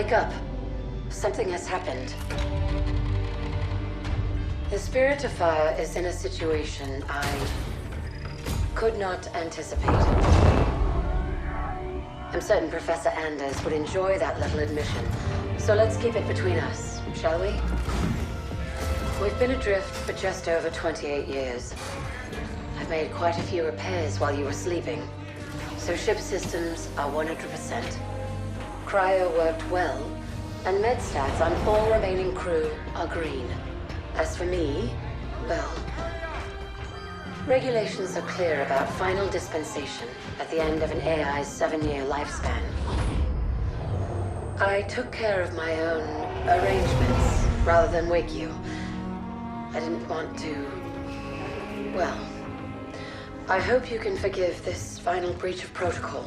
Wake up. Something has happened. The Spirit of Fire is in a situation I could not anticipate. I'm certain Professor Anders would enjoy that little admission, so let's keep it between us, shall we? We've been adrift for just over 28 years. I've made quite a few repairs while you were sleeping, so ship systems are 100%. Cryo worked well, and med stats on all remaining crew are green. As for me, well, regulations are clear about final dispensation at the end of an AI's 7-year lifespan. I took care of my own arrangements rather than wake you. I didn't want to... well, I hope you can forgive this final breach of protocol.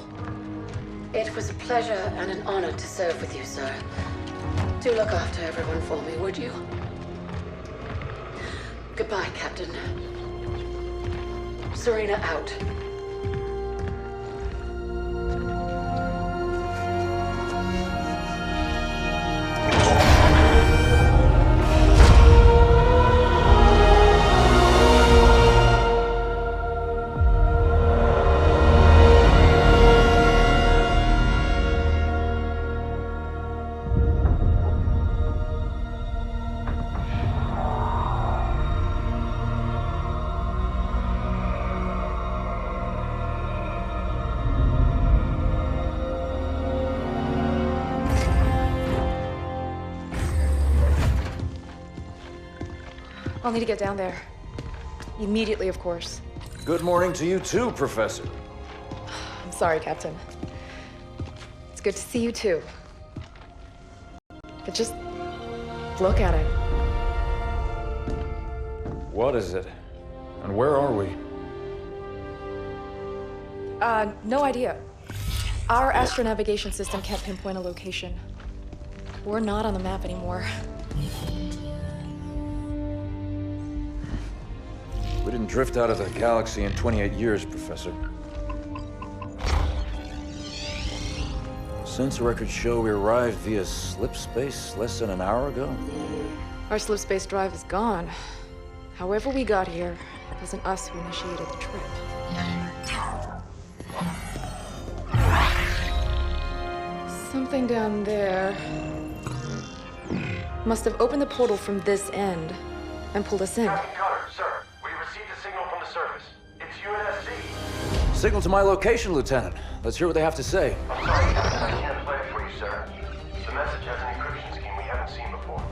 It was a pleasure and an honor to serve with you, sir. Do look after everyone for me, would you? Goodbye, Captain. Serena out. I'll need to get down there. Immediately, of course. Good morning to you too, Professor. I'm sorry, Captain. It's good to see you too. But just look at it. What is it? And where are we? No idea. Our astronavigation system can't pinpoint a location. We're not on the map anymore. We didn't drift out of the galaxy in 28 years, Professor. Sensor records show we arrived via slip space less than an hour ago. Our slip space drive is gone. However we got here, it wasn't us who initiated the trip. Something down there must have opened the portal from this end and pulled us in. Captain Cutter, sir. We received a signal from the surface. It's UNSC. Signal to my location, Lieutenant. Let's hear what they have to say. I'm sorry, Captain. I can't play it for you, sir. The message has an encryption scheme we haven't seen before.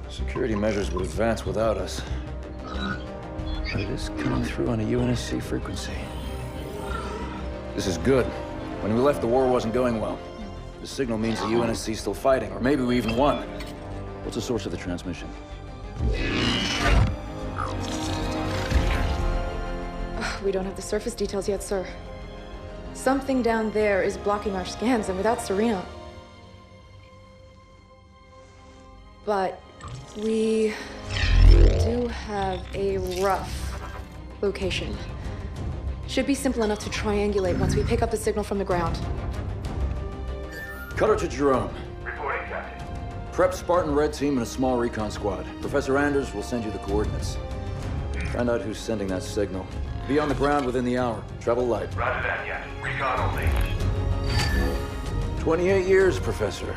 Security measures would advance without us. But it is coming through on a UNSC frequency. This is good. When we left, the war wasn't going well. The signal means the UNSC's still fighting, or maybe we even won. What's the source of the transmission? We don't have the surface details yet, sir. Something down there is blocking our scans, and without Serena... But we do have a rough location. Should be simple enough to triangulate once we pick up the signal from the ground. Cutter to Jerome. Reporting, Captain. Prep Spartan Red Team and a small recon squad. Professor Anders will send you the coordinates. Find out who's sending that signal. Be on the ground within the hour. Travel light. Roger that, Captain. Recon only. 28 years, Professor.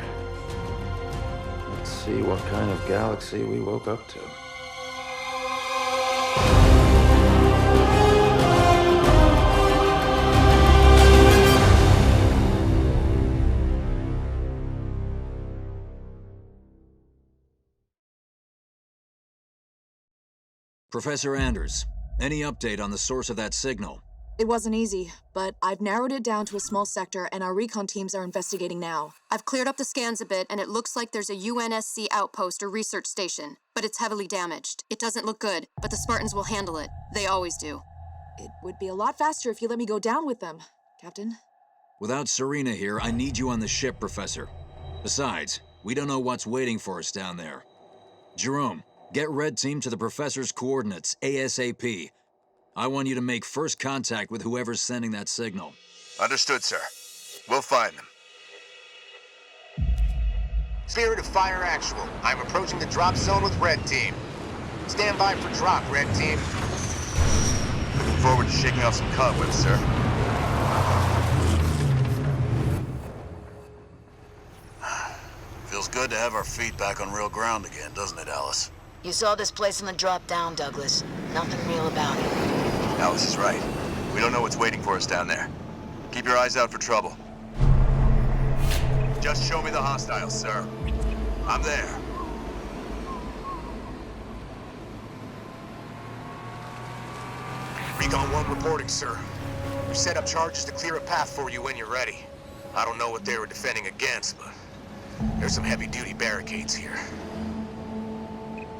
Let's see what kind of galaxy we woke up to. Professor Anders, any update on the source of that signal? It wasn't easy, but I've narrowed it down to a small sector and our recon teams are investigating now. I've cleared up the scans a bit and it looks like there's a UNSC outpost or research station, but it's heavily damaged. It doesn't look good, but the Spartans will handle it. They always do. It would be a lot faster if you let me go down with them, Captain. Without Serena here, I need you on the ship, Professor. Besides, we don't know what's waiting for us down there. Jerome, get Red Team to the Professor's coordinates, ASAP. I want you to make first contact with whoever's sending that signal. Understood, sir. We'll find them. Spirit of Fire Actual. I'm approaching the drop zone with Red Team. Stand by for drop, Red Team. Looking forward to shaking off some cobwebs, sir. Feels good to have our feet back on real ground again, doesn't it, Alice? You saw this place in the drop down, Douglas. Nothing real about it. Alice is right. We don't know what's waiting for us down there. Keep your eyes out for trouble. Just show me the hostiles, sir. I'm there. Recon 1 reporting, sir. We've set up charges to clear a path for you when you're ready. I don't know what they were defending against, but there's some heavy-duty barricades here.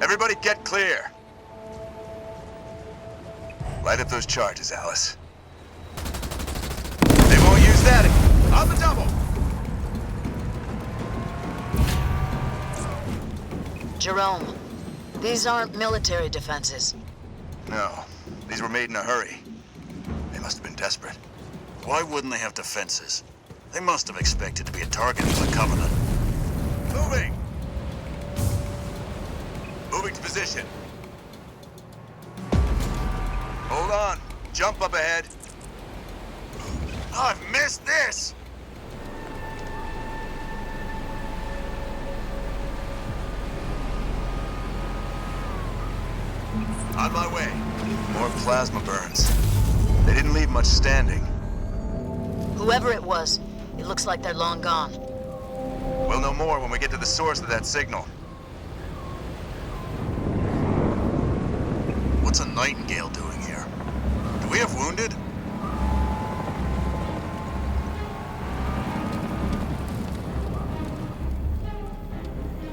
Everybody get clear. Light up those charges, Alice. They won't use that. On the double. Jerome, these aren't military defenses. No, these were made in a hurry. They must have been desperate. Why wouldn't they have defenses? They must have expected to be a target for the Covenant. Moving! Moving to position. Hold on. Jump up ahead. I've missed this! On my way. More plasma burns. They didn't leave much standing. Whoever it was, it looks like they're long gone. We'll know more when we get to the source of that signal. What's a Nightingale doing here? Do we have wounded?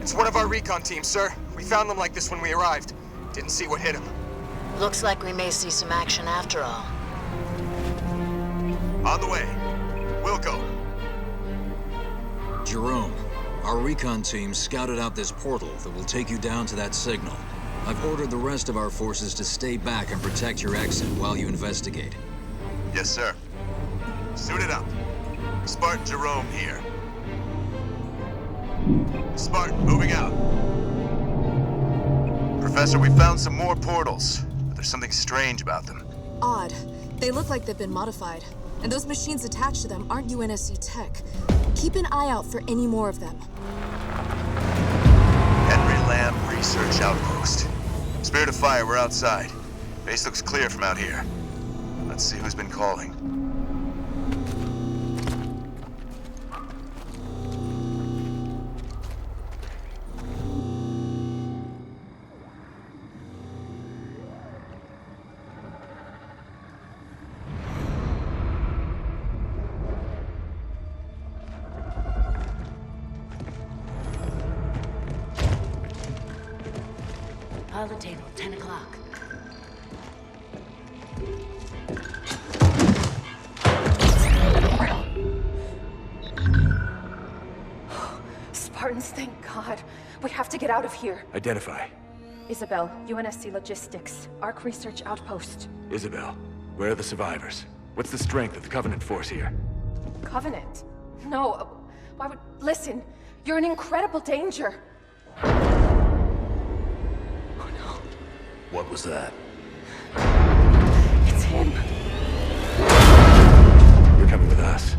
It's one of our recon teams, sir. We found them like this when we arrived. Didn't see what hit them. Looks like we may see some action after all. On the way. Wilco. Jerome, our recon team scouted out this portal that will take you down to that signal. I've ordered the rest of our forces to stay back and protect your exit while you investigate. Yes, sir. Suited up. Spartan Jerome here. Spartan, moving out. Professor, we found some more portals, but there's something strange about them. Odd. They look like they've been modified. And those machines attached to them aren't UNSC tech. Keep an eye out for any more of them. Henry Lamb Research Outpost. Spirit of Fire, we're outside. Base looks clear from out here. Let's see who's been calling. Pile the table, 10 o'clock. Spartans, thank God. We have to get out of here. Identify. Isabel, UNSC Logistics, Arc Research Outpost. Isabel, where are the survivors? What's the strength of the Covenant force here? Covenant? No, why would... Listen, you're in incredible danger. What was that? It's him. You're coming with us.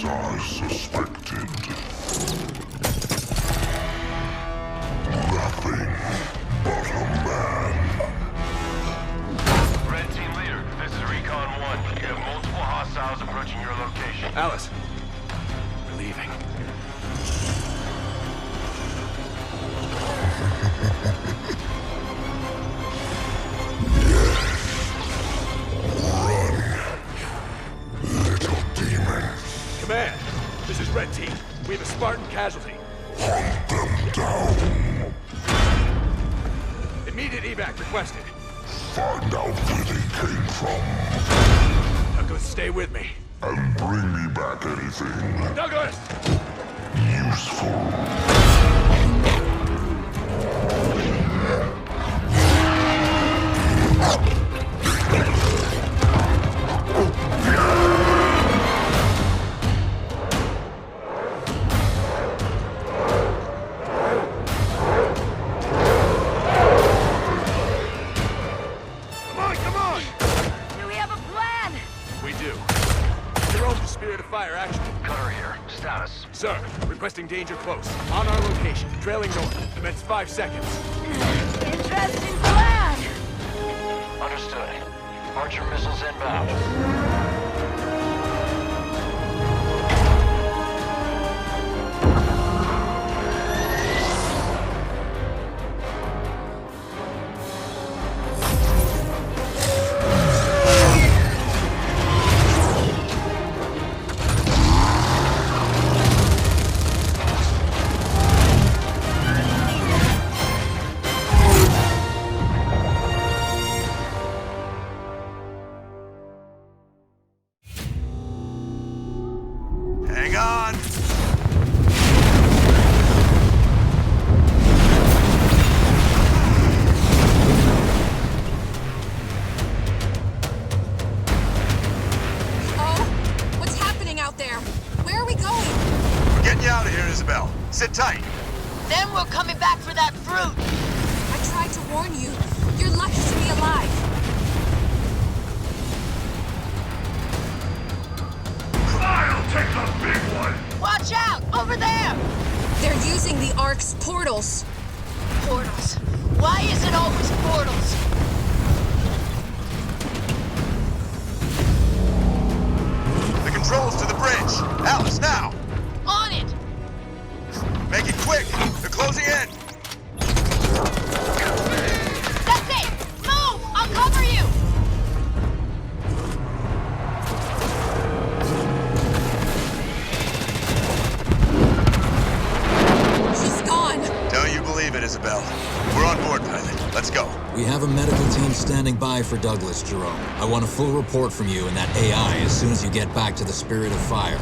as I suspected. Nothing but a man. Red Team Leader, this is Recon 1. You have multiple hostiles approaching your location. Alice. We're leaving. Command, this is Red Team. We have a Spartan casualty. Hunt them down. Immediate evac requested. Find out where they came from. Douglas, stay with me. And bring me back anything Douglas! useful. Come on! Do we have a plan? We do. Jerome, the Spirit of Fire action. Cutter here. Status. Sir, requesting danger close. On our location, trailing north. Commence 5 seconds. Interesting plan. Understood. Archer missiles inbound. Hang on! Oh, what's happening out there? Where are we going? We're getting you out of here, Isabel. Sit tight. Then we're coming back for that fruit. I tried to warn you. You're lucky to be alive. I'll take the big one! Watch out! Over there! They're using the Ark's portals. Portals. Why is it always portals? The controls to the bridge. Alice, now! On it! Make it quick! They're closing in! That's it! Move! I'll cover you! She's gone. Don't you believe it, Isabel? We're on board, pilot. Let's go. We have a medical team standing by for Douglas, Jerome. I want a full report from you and that AI as soon as you get back to the Spirit of Fire.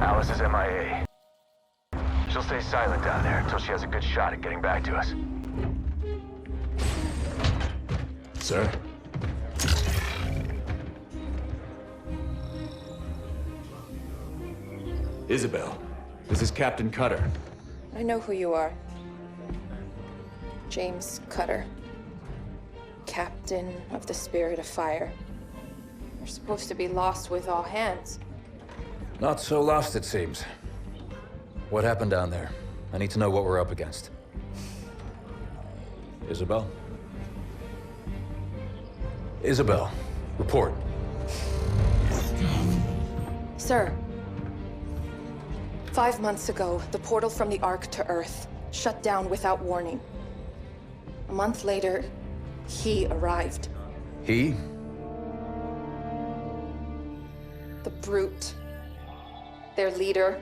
Alice is MIA. She'll stay silent down there until she has a good shot at getting back to us. Sir? Isabel, this is Captain Cutter. I know who you are. James Cutter. Captain of the Spirit of Fire. You're supposed to be lost with all hands. Not so lost, it seems. What happened down there? I need to know what we're up against. Isabel? Isabel, report. Sir. 5 months ago, the portal from the Ark to Earth shut down without warning. A month later, he arrived. He? The Brute. Their leader.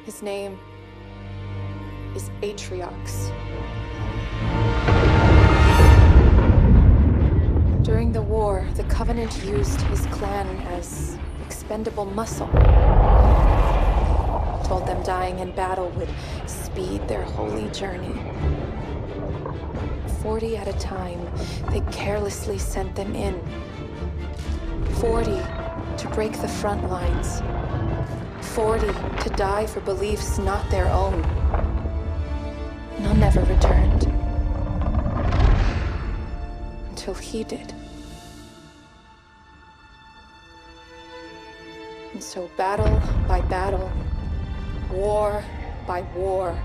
His name is Atriox. During the war, the Covenant used his clan as expendable muscle. Told them dying in battle would speed their holy journey. 40 at a time, they carelessly sent them in. 40 to break the front lines. 40 to die for beliefs not their own. None ever returned. Until he did. And so battle by battle, war by war,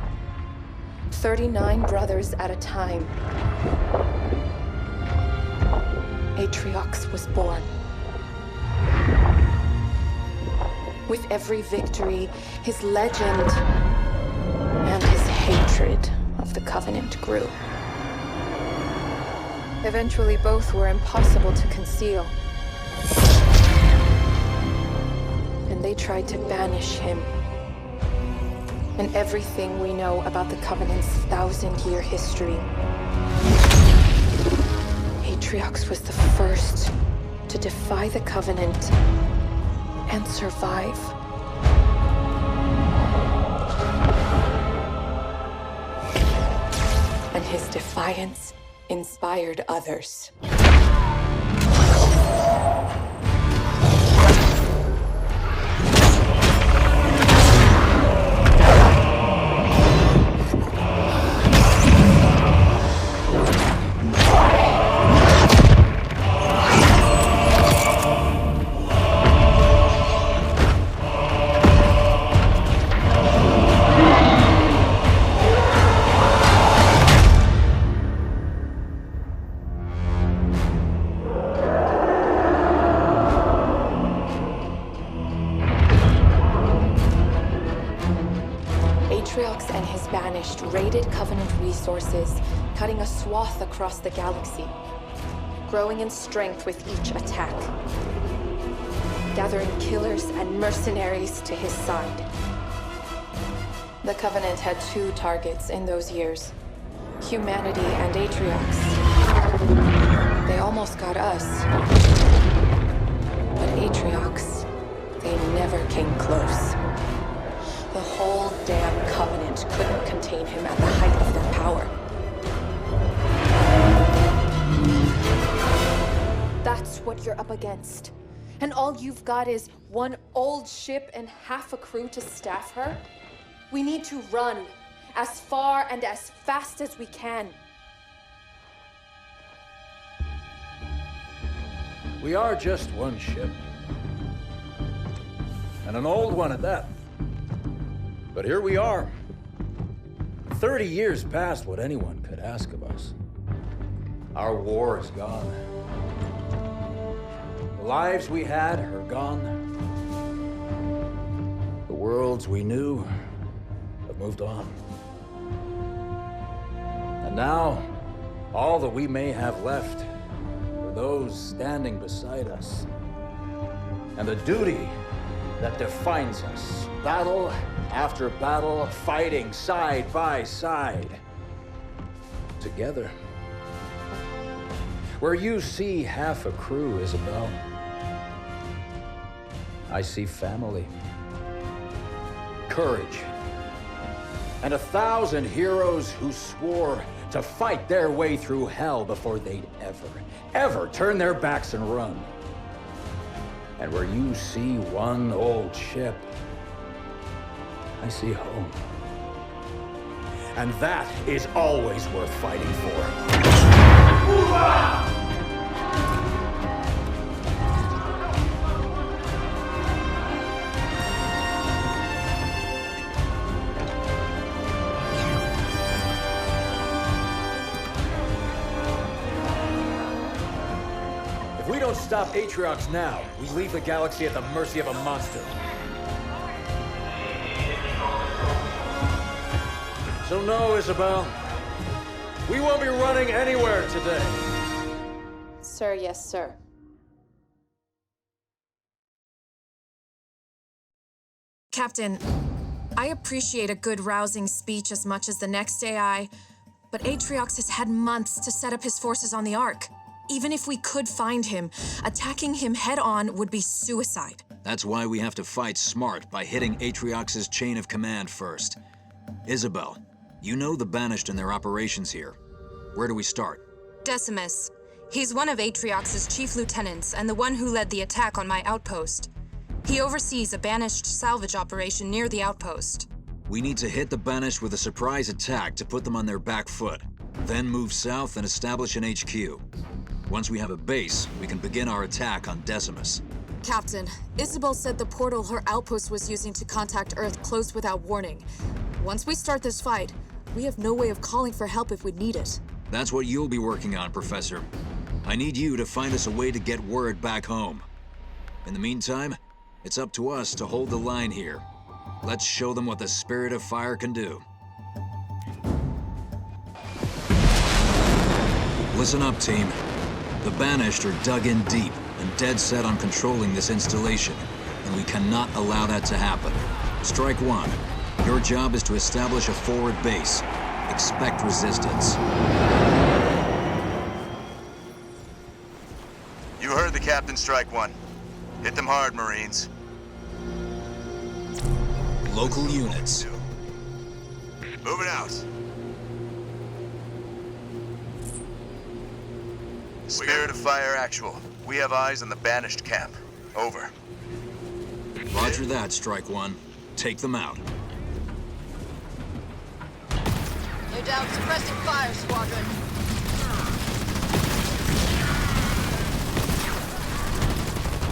39 brothers at a time, Atriox was born. With every victory, his legend and his hatred of the Covenant grew. Eventually, both were impossible to conceal. And they tried to banish him. And everything we know about the Covenant's 1,000-year history. Atriox was the first to defy the Covenant and survive. And his defiance inspired others. Atriox and his Banished raided Covenant resources, cutting a swath across the galaxy, growing in strength with each attack, gathering killers and mercenaries to his side. The Covenant had two targets in those years, humanity and Atriox. They almost got us, but Atriox, they never came close. The whole damn Covenant couldn't contain him at the height of their power. That's what you're up against. And all you've got is one old ship and half a crew to staff her? We need to run as far and as fast as we can. We are just one ship. And an old one at that. But here we are. 30 years past what anyone could ask of us. Our war is gone. The lives we had are gone. The worlds we knew have moved on. And now, all that we may have left are those standing beside us. And the duty that defines us. Battle after battle, fighting side by side. Together. Where you see half a crew, Isabel, I see family, courage, and 1,000 heroes who swore to fight their way through hell before they'd ever turn their backs and run. And where you see one old ship, I see home. And that is always worth fighting for. If we don't stop Atriox now, we leave the galaxy at the mercy of a monster. So no, Isabel. We won't be running anywhere today. Sir, yes, sir. Captain, I appreciate a good rousing speech as much as the next AI, but Atriox has had months to set up his forces on the Ark. Even if we could find him, attacking him head-on would be suicide. That's why we have to fight smart by hitting Atriox's chain of command first. Isabel, you know the Banished and their operations here. Where do we start? Decimus. He's one of Atriox's chief lieutenants and the one who led the attack on my outpost. He oversees a Banished salvage operation near the outpost. We need to hit the Banished with a surprise attack to put them on their back foot. Then move south and establish an HQ. Once we have a base, we can begin our attack on Decimus. Captain, Isabel said the portal her outpost was using to contact Earth closed without warning. Once we start this fight, we have no way of calling for help if we need it. That's what you'll be working on, Professor. I need you to find us a way to get word back home. In the meantime, it's up to us to hold the line here. Let's show them what the Spirit of Fire can do. Listen up, team. The Banished are dug in deep and dead set on controlling this installation, and we cannot allow that to happen. Strike one. Your job is to establish a forward base. Expect resistance. You heard the captain. Strike one. Hit them hard, Marines. Local units. Moving out. Spirit of Fire actual. We have eyes on the Banished camp. Over. Roger that, Strike One. Take them out. You're down suppressing fire, Squadron.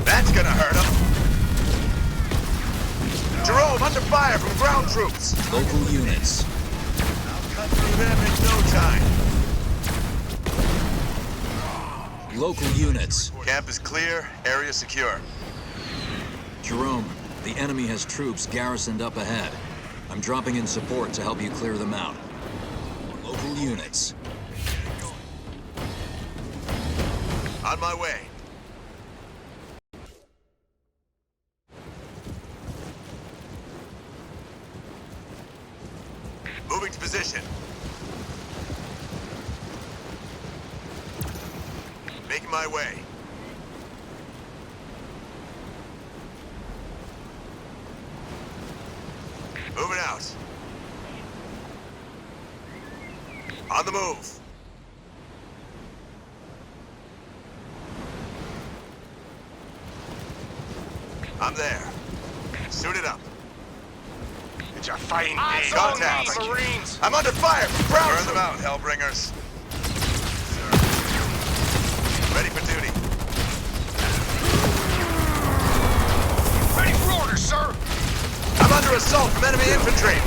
That's gonna hurt them. Jerome, under fire from ground troops. Local units. I'll cut through them in no time. Local units. Camp is clear, area secure. Jerome, the enemy has troops garrisoned up ahead. I'm dropping in support to help you clear them out. Local units. On my way. Moving to position. Making my way. Moving out. On the move. I'm there. Suited up. It's a fine day. Contact. Marines! I'm under fire from ground. Burn them out, Hellbringers. Ready for duty. Ready for orders, sir! I'm under assault from enemy infantry.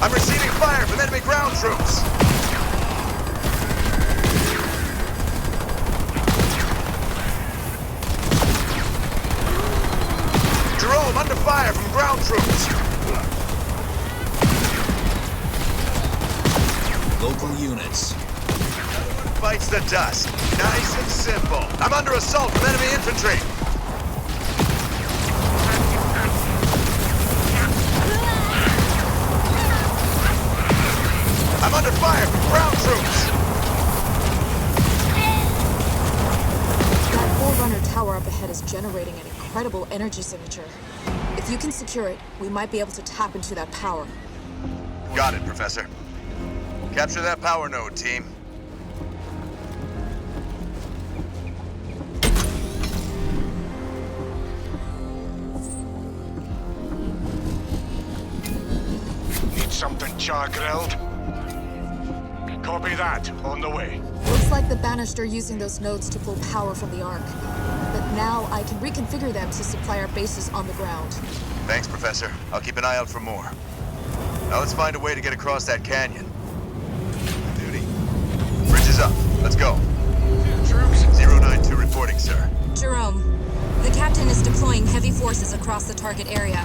I'm receiving fire from enemy ground troops. Jerome, under fire from ground troops. Local units. Bites the dust. Nice and simple. I'm under assault from enemy infantry. I'm under fire from ground troops. That Forerunner tower up ahead is generating an incredible energy signature. If you can secure it, we might be able to tap into that power. Got it, Professor. Capture that power node, team. Need something char-grilled? Copy that. On the way. Looks like the Banished are using those nodes to pull power from the Ark. But now I can reconfigure them to supply our bases on the ground. Thanks, Professor. I'll keep an eye out for more. Now let's find a way to get across that canyon. Duty. Bridge is up. Let's go. Troops. 092 reporting, sir. Jerome, the captain is deploying heavy forces across the target area.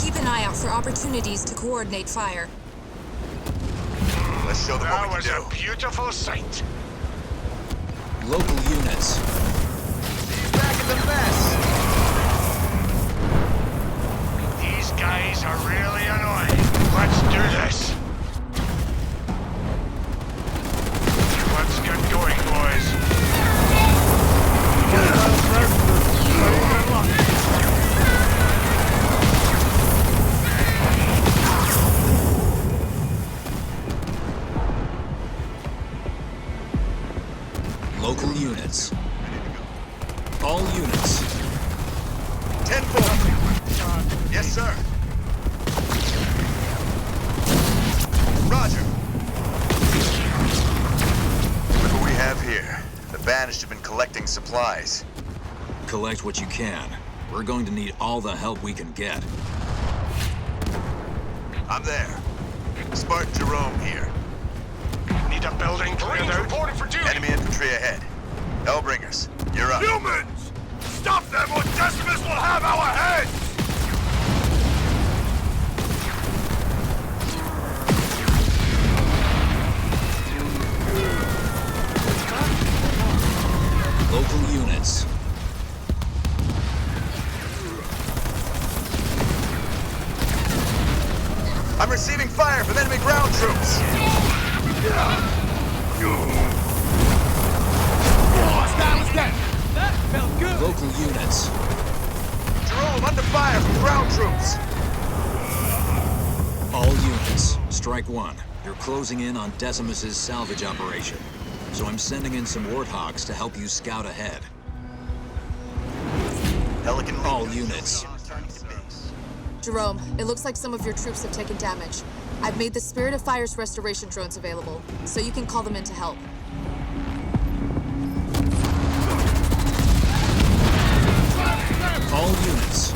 Keep an eye out for opportunities to coordinate fire. Let's show them what we can do. That was a beautiful sight. Local units. He's back in the mess. These guys are really annoying. Let's do this. Let's get going, boys. units. All units. 10-4. Yes, sir. Roger. Look what we have here. The Banished have been collecting supplies. Collect what you can. We're going to need all the help we can get. I'm there. Spartan Jerome here. Need a building cleared out. Reporting for duty. Enemy infantry ahead. Hellbringers, you're up. Humans! Stop them or Decimus will have our heads! Local units. I'm receiving fire from enemy ground troops. That felt good! Local units. Jerome, under fire from ground troops. All units. Strike one. You're closing in on Decimus's salvage operation. So I'm sending in some Warthogs to help you scout ahead. Pelican All units. Jerome, it looks like some of your troops have taken damage. I've made the Spirit of Fire's restoration drones available, so you can call them in to help. All units.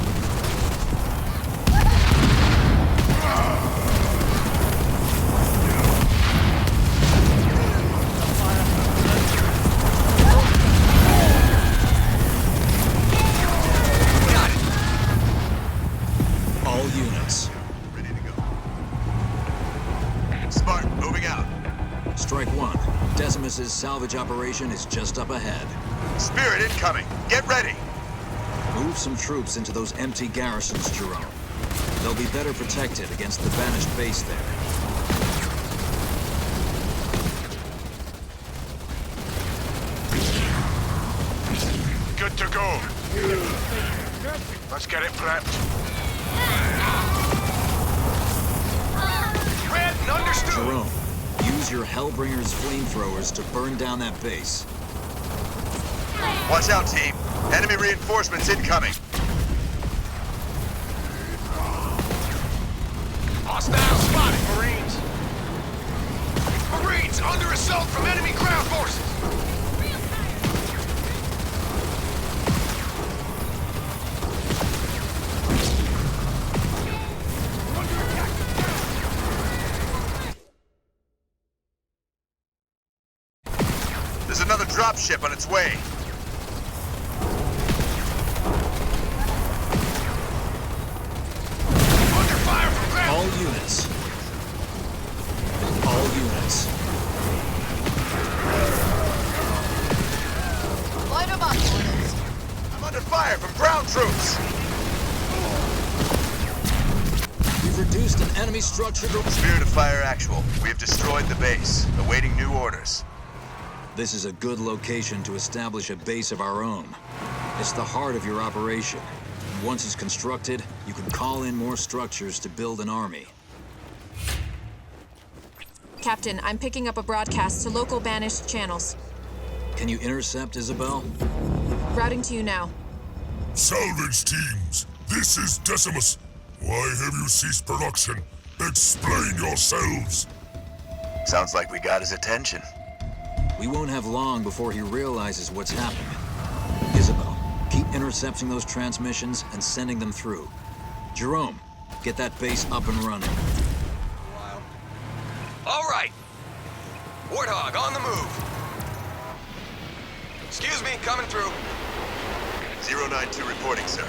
All units. Ready to go. Spartan, moving out. Strike one. Decimus's salvage operation is just up ahead. Spirit incoming. Get ready. Move some troops into those empty garrisons, Jerome. They'll be better protected against the Banished base there. Good to go. Let's get it prepped. Read and understood. Jerome, use your Hellbringers flamethrowers to burn down that base. Watch out, team. Enemy reinforcements incoming. Hostile spotted, Marines. Marines under assault from enemy ground forces. There's another dropship on its way. Under fire from ground. All units. All units. Light 'em up, Hornets. I'm under fire from ground troops. We've reduced an enemy structure to... Spirit of Fire actual. We have destroyed the base, awaiting new orders. This is a good location to establish a base of our own. It's the heart of your operation. Once it's constructed, you can call in more structures to build an army. Captain, I'm picking up a broadcast to local Banished channels. Can you intercept, Isabel? Routing to you now. Salvage teams, this is Decimus. Why have you ceased production? Explain yourselves. Sounds like we got his attention. We won't have long before he realizes what's happening. Isabel, keep intercepting those transmissions and sending them through. Jerome, get that base up and running. All right. Warthog on the move. Excuse me, coming through. 092 reporting, sir.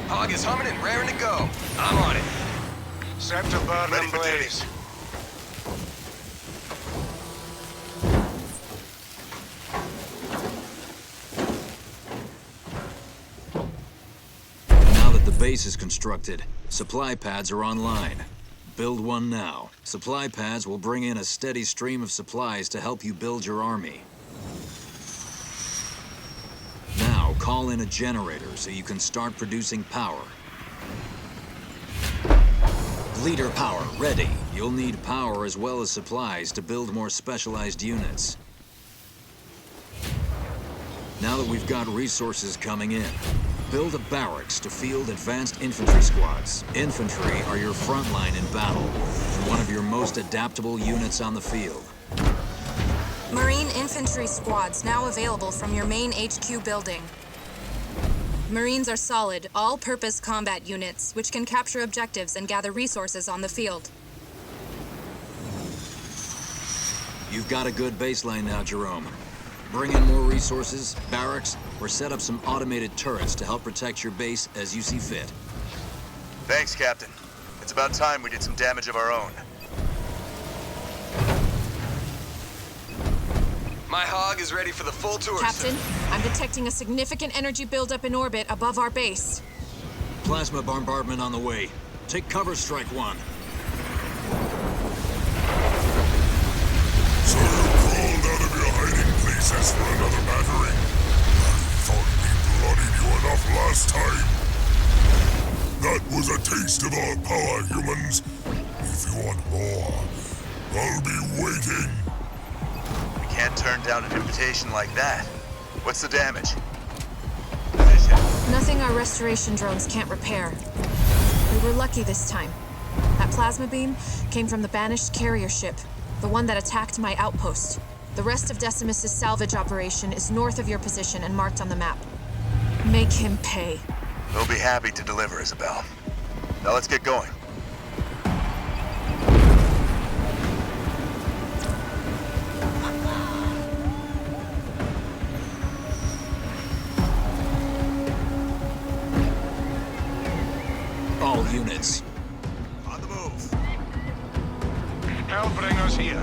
Hog is humming and raring to go. I'm on it. Set to burn Ready and for duty. blaze. Now that the base is constructed, supply pads are online. Build one now. Supply pads will bring in a steady stream of supplies to help you build your army. Now, call in a generator so you can start producing power. Leader power, ready. You'll need power as well as supplies to build more specialized units. Now that we've got resources coming in, build a barracks to field advanced infantry squads. Infantry are your front line in battle, and one of your most adaptable units on the field. Marine infantry squads now available from your main HQ building. Marines are solid, all-purpose combat units, which can capture objectives and gather resources on the field. You've got a good baseline now, Jerome. Bring in more resources, barracks, or set up some automated turrets to help protect your base as you see fit. Thanks, Captain. It's about time we did some damage of our own. My hog is ready for the full tour, Captain, sir. I'm detecting a significant energy buildup in orbit above our base. Plasma bombardment on the way. Take cover, Strike One. So you crawled out of your hiding places for another battery? I thought we bloodied you enough last time. That was a taste of our power, humans. If you want more, I'll be waiting. We can't turn down an invitation like that. What's the damage? Nothing our restoration drones can't repair. We were lucky this time. That plasma beam came from the banished carrier ship, the one that attacked my outpost. The rest of Decimus' salvage operation is north of your position and marked on the map. Make him pay. We'll be happy to deliver, Isabel. Now let's get going. All units. On the move. Hell bring us here.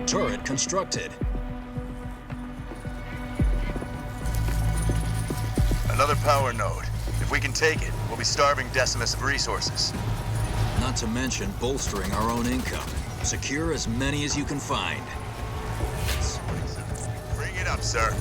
Turret constructed. Another power node. If we can take it, we'll be starving Decimus of resources. Not to mention bolstering our own income. Secure as many as you can find. Bring it up, sir.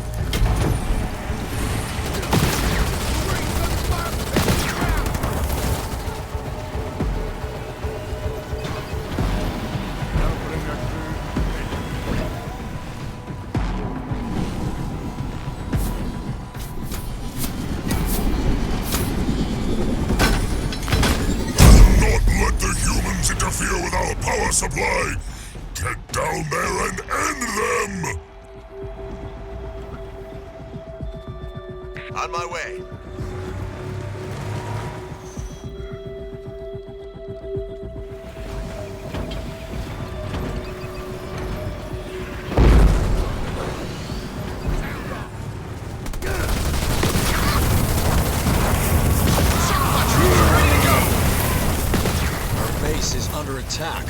Interfere with our power supply! Get down there and end them! On my way. Is under attack.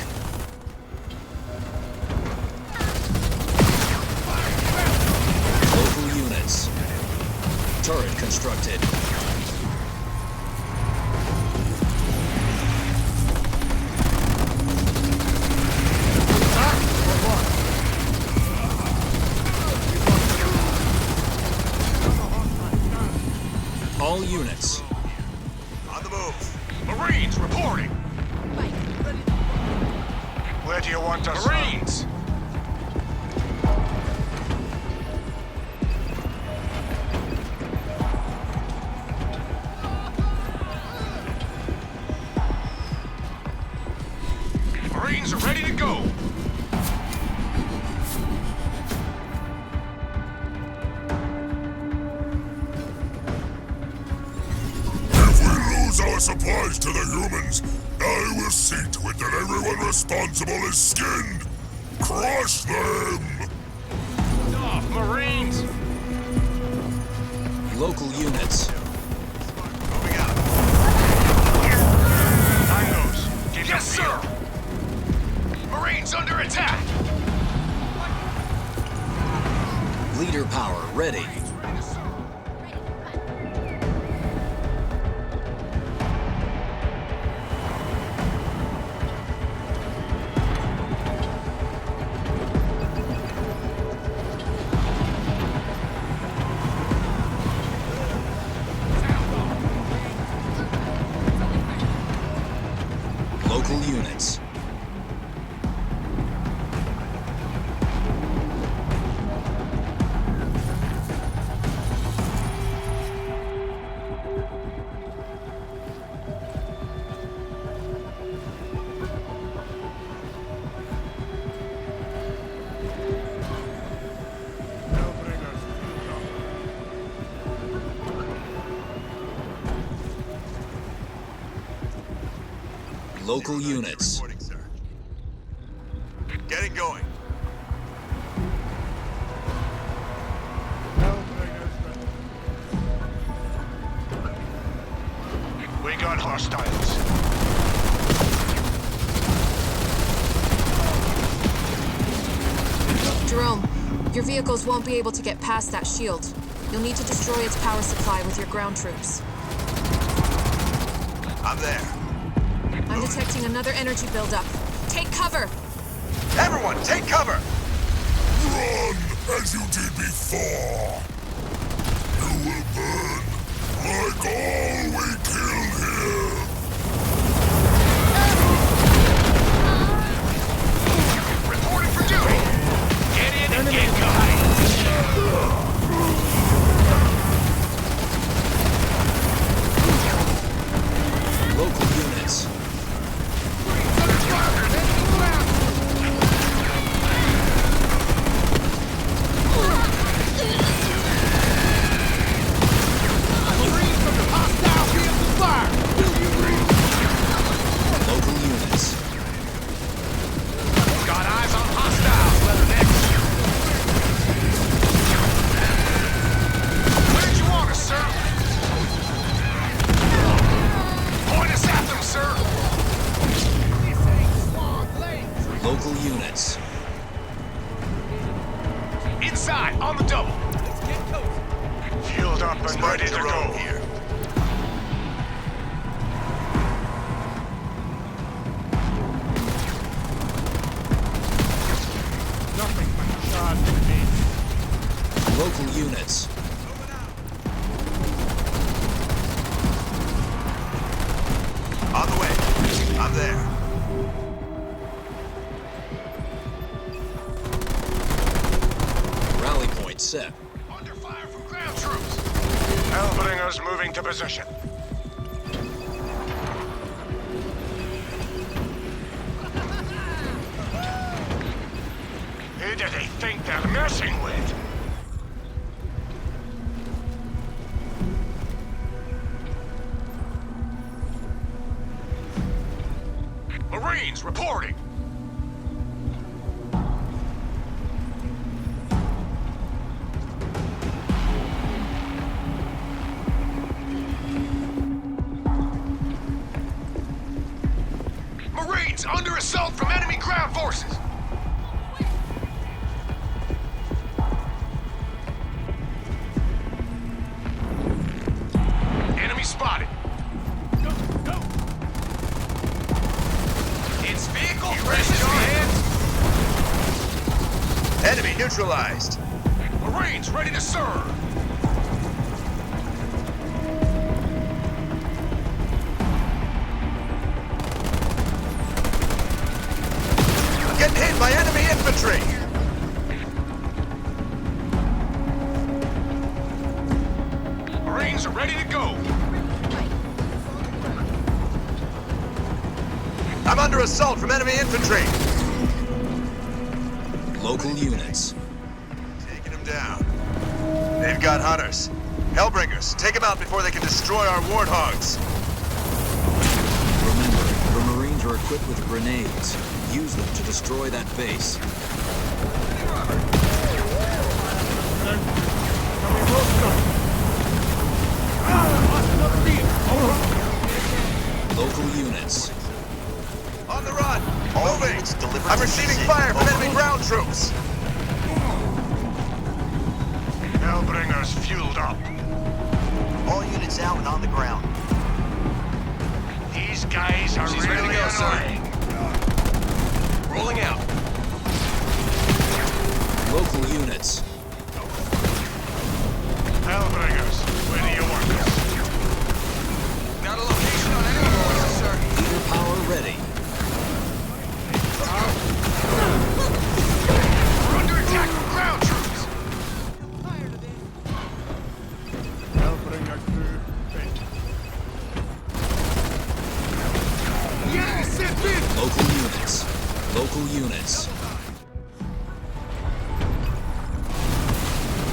Local units. Turret constructed. All units. On the move. Marines reporting. Where do you want us? Marines! Marines are ready to go! If we lose our supplies to the humans, I will see to it that everyone responsible is skinned! Crush them! Off, Marines! Local units. Moving out. Tangos, get yes, sir! Marines under attack! Leader power ready. Local units. Reporting, sir. Getting going. We got hostiles. Jerome, your vehicles won't be able to get past that shield. You'll need to destroy its power supply with your ground troops. I'm there. I'm detecting another energy buildup. Take cover! Everyone, take cover! Run as you did before. You will burn like all we kill here. Reporting for duty. Get in and get behind. Local units. Local units. Got eyes on hostiles. Whether next. Where did you want us, sir? Point us at them, sir. Local units. Inside, on the double. Fueled up and ready to go. Here. Nothing but shards remain. Local units. On the way. I'm there. Rally point set. Under fire from ground troops. Hellbringers moving to position. Who do they think they're messing with? Marines reporting. Marines under assault from enemy ground forces. Enemy spotted. Go, go. It's vehicle precision. Enemy neutralized. Marines ready to serve. Getting hit by enemy infantry. Marines are ready to go. I'm under assault from enemy infantry. Local units. Taking them down. They've got hunters. Hellbringers, take them out before they can destroy our warthogs. Remember, the Marines are equipped with grenades. Use them to destroy that base. Local units. On the run. Moving. I'm receiving fire from enemy ground troops. Hellbringers fueled up. All units out and on the ground. These guys are She's ready to really go, sir. annoying. Rolling out. Local units. Hellbringers, where do you want us? Not a location on enemy forces, sir. Leader power ready. We're under attack from ground troops. Hellbringer crew bent. The enemy sent in. Local units. Local units.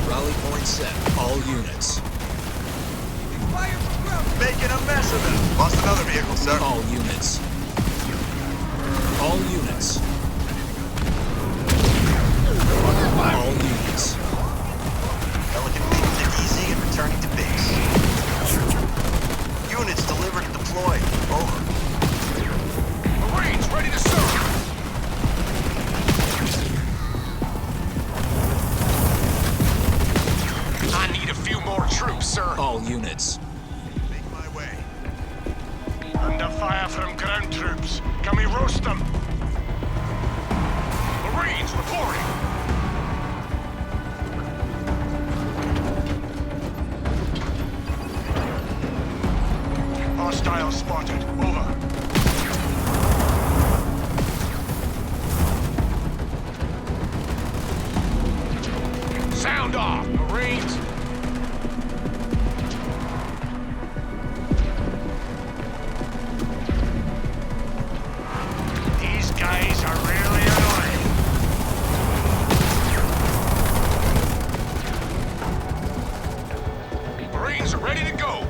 Rally point set. All units. Making a mess of them. Lost another vehicle, sir. All units. All units. All units. Pelican taking it easy and returning to base. Units delivered and deployed. Over. Marines ready to serve. I need a few more troops, sir. All units. Make my way. Under fire from ground troops. Can we roast them? Marines reporting. Hostiles spotted. Over. Sound off, Marines. These guys are really annoying. Marines are ready to go.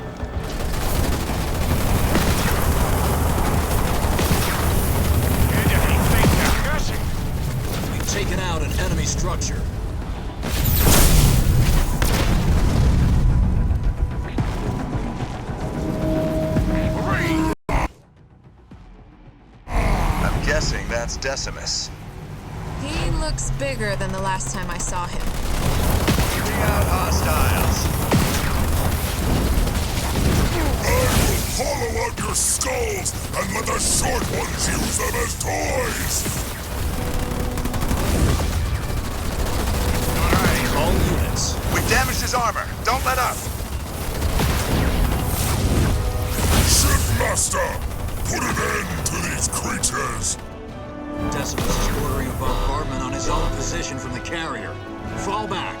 Who do they think they're guessing? We've taken out an enemy structure. Marines! I'm guessing that's Decimus. He looks bigger than the last time I saw him. Bring out hostiles. I will hollow out your skulls and let the short ones use them as toys! All units. We've damaged his armor. Don't let up. Shipmaster! Put an end to these creatures! Decimus is ordering a bombardment on his own position from the carrier. Fall back.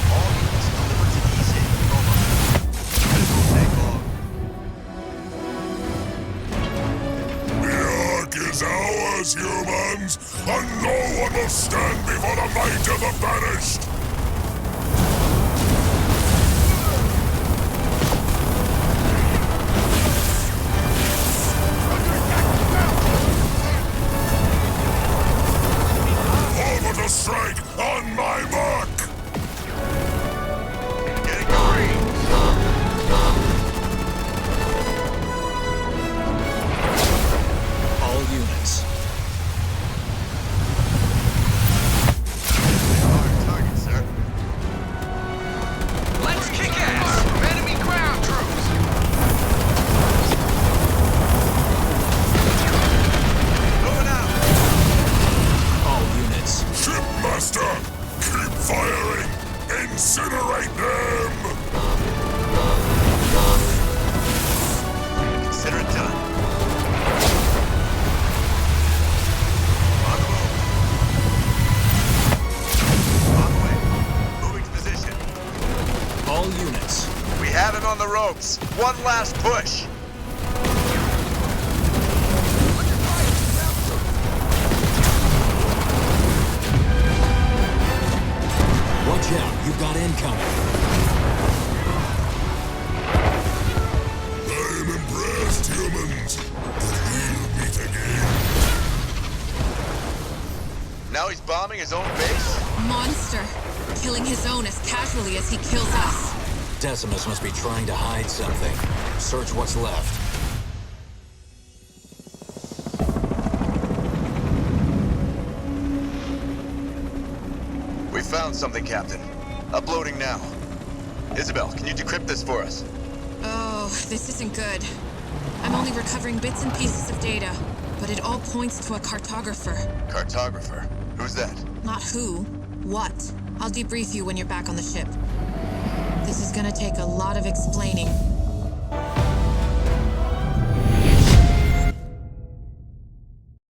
All units delivered to easy. Over. This will take long. The Ark is ours, humans! And no one will stand before the might of the banished! Orbital strike on my mark! Getting going. All units. Target, sir. Let's kick ass from enemy ground troops. Moving out. All units. Shipmaster! Keep firing! Incinerate them! Consider it done. On the move. On the way. Moving to position. All units. We have him on the ropes. One last push. Watch out, you've got incoming. I'm impressed, humans. But we'll meet again. Now he's bombing his own base? Monster. Killing his own as casually as he kills us. Decimus must be trying to hide something. Search what's left. We found something, Captain. Uploading now. Isabel, can you decrypt this for us? Oh, this isn't good. I'm only recovering bits and pieces of data, but it all points to a cartographer. Cartographer? Who's that? Not who, what. I'll debrief you when you're back on the ship. This is gonna take a lot of explaining.